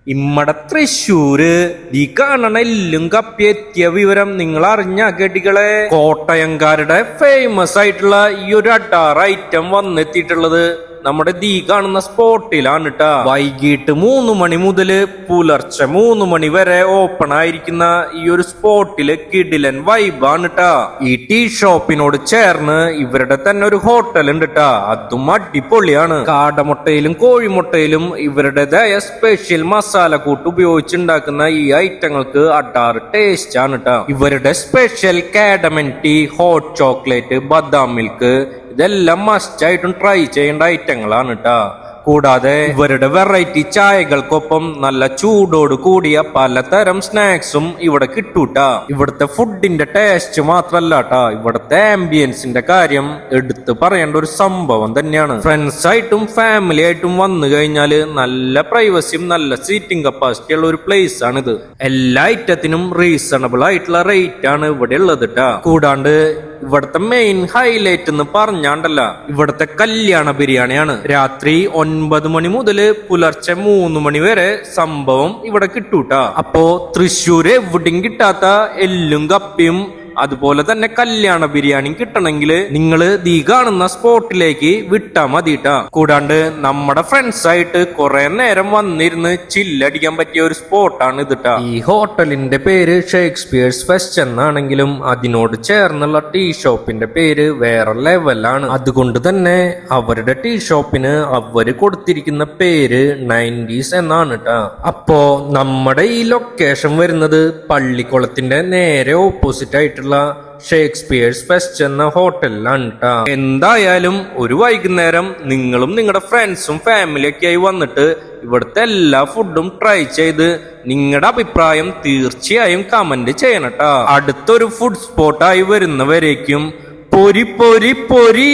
ഇമ്മടെ തൃശ്ശൂര് ഈ കാണണ എല്ലും കപ്പി എത്തിയ വിവരം നിങ്ങൾ അറിഞ്ഞ കേട്ടികളെ. കോട്ടയംകാരുടെ ഫേമസ് ആയിട്ടുള്ള ഈ ഒരു അഡാർ ഐറ്റം വന്നെത്തിയിട്ടുള്ളത് നമ്മുടെ ദീ കാണുന്ന സ്പോട്ടിലാണ് ട്ടാ. വൈകിട്ട് 3 മണി മുതല് പുലർച്ചെ 3 മണി വരെ ഓപ്പൺ ആയിരിക്കുന്ന ഈ ഒരു സ്പോട്ടില് കിടിലൻ വൈബാണ് ട്ടാ. ഈ ടീ ഷോപ്പിനോട് ചേർന്ന് ഇവരുടെ തന്നെ ഒരു ഹോട്ടൽ ഉണ്ട് ട്ടാ. അതും അടിപൊളിയാണ്. കാടമുട്ടയിലും കോഴിമുട്ടയിലും ഇവരുടേതായ സ്പെഷ്യൽ മസാല കൂട്ട് ഉപയോഗിച്ചുണ്ടാക്കുന്ന ഈ ഐറ്റങ്ങൾക്ക് അഡാറ് ടേസ്റ്റ് ആണ് ട്ടാ. ഇവരുടെ സ്പെഷ്യൽ കാഡമൻ ടീ, ഹോട്ട് ചോക്ലേറ്റ്, ബദാം മിൽക്ക് ഇതെല്ലാം മസ്റ്റ് ആയിട്ടും ട്രൈ ചെയ്യേണ്ട ഐറ്റങ്ങളാണ് ട്ടാ. കൂടാതെ ഇവരുടെ വെറൈറ്റി ചായകൾക്കൊപ്പം നല്ല ചൂടോട് കൂടിയ പലതരം സ്നാക്സും ഇവിടെ കിട്ടൂട്ടാ. ഇവിടുത്തെ ഫുഡിന്റെ ടേസ്റ്റ് മാത്രല്ല ട്ടാ, ഇവിടുത്തെ ആംബിയൻസിന്റെ കാര്യം എടുത്ത് പറയേണ്ട ഒരു സംഭവം തന്നെയാണ്. ഫ്രണ്ട്സ് ആയിട്ടും ഫാമിലി ആയിട്ടും വന്നു കഴിഞ്ഞാല് നല്ല പ്രൈവസിയും നല്ല സീറ്റിംഗ് കപ്പാസിറ്റി ഉള്ള ഒരു പ്ലേസ് ആണിത്. എല്ലാ ഐറ്റത്തിനും റീസണബിൾ ആയിട്ടുള്ള റേറ്റ് ആണ് ഇവിടെ ഉള്ളത് ട്ടാ. കൂടാണ്ട് ഇവിടുത്തെ മെയിൻ ഹൈലൈറ്റ് എന്ന് പറഞ്ഞാണ്ടല്ല, ഇവിടുത്തെ കല്യാണ ബിരിയാണിയാണ്. രാത്രി 9 മണി മുതല് പുലർച്ചെ 3 മണി വരെ സംഭവം ഇവിടെ കിട്ടൂട്ടാ. അപ്പോ തൃശ്ശൂര് എവിടെയും കിട്ടാത്ത എല്ലും കപ്പിയും അതുപോലെ തന്നെ കല്യാണ ബിരിയാണി കിട്ടണമെങ്കിൽ നിങ്ങൾ ദീ കാണുന്ന സ്പോട്ടിലേക്ക് വിട്ടാ മതിട്ടാ. കൂടാണ്ട് നമ്മുടെ ഫ്രണ്ട്സ് ആയിട്ട് കുറെ നേരം വന്നിരുന്ന് ചില്ലടിക്കാൻ പറ്റിയ ഒരു സ്പോട്ടാണ് ഇതിട്ടാ. ഈ ഹോട്ടലിന്റെ പേര് ഷേക്സ്പിയേഴ്സ് ഫെസ്റ്റ് എന്നാണെങ്കിലും അതിനോട് ചേർന്നുള്ള ടീ ഷോപ്പിന്റെ പേര് വേറെ ലെവലാണ്. അതുകൊണ്ട് തന്നെ അവരുടെ ടീ ഷോപ്പിന് അവര് കൊടുത്തിരിക്കുന്ന പേര് 90s എന്നാണ് ട്ടാ. അപ്പോ നമ്മുടെ ഈ ലൊക്കേഷൻ വരുന്നത് പള്ളിക്കുളത്തിന്റെ നേരെ ഓപ്പോസിറ്റ് ആയിട്ട് ഷേക്സ്പിയേഴ്സ് ഫെസ്റ്റ് എന്ന ഹോട്ടലിലാണ് ട്ടാ. എന്തായാലും ഒരു വൈകുന്നേരം നിങ്ങളും നിങ്ങളുടെ ഫ്രണ്ട്സും ഫാമിലിയൊക്കെ ആയി വന്നിട്ട് ഇവിടുത്തെ എല്ലാ ഫുഡും ട്രൈ ചെയ്ത് നിങ്ങളുടെ അഭിപ്രായം തീർച്ചയായും കമന്റ് ചെയ്യണം ട്ടാ. അടുത്തൊരു ഫുഡ് സ്പോട്ടായി വരുന്നവരേക്കും പൊരി പൊരി പൊരി.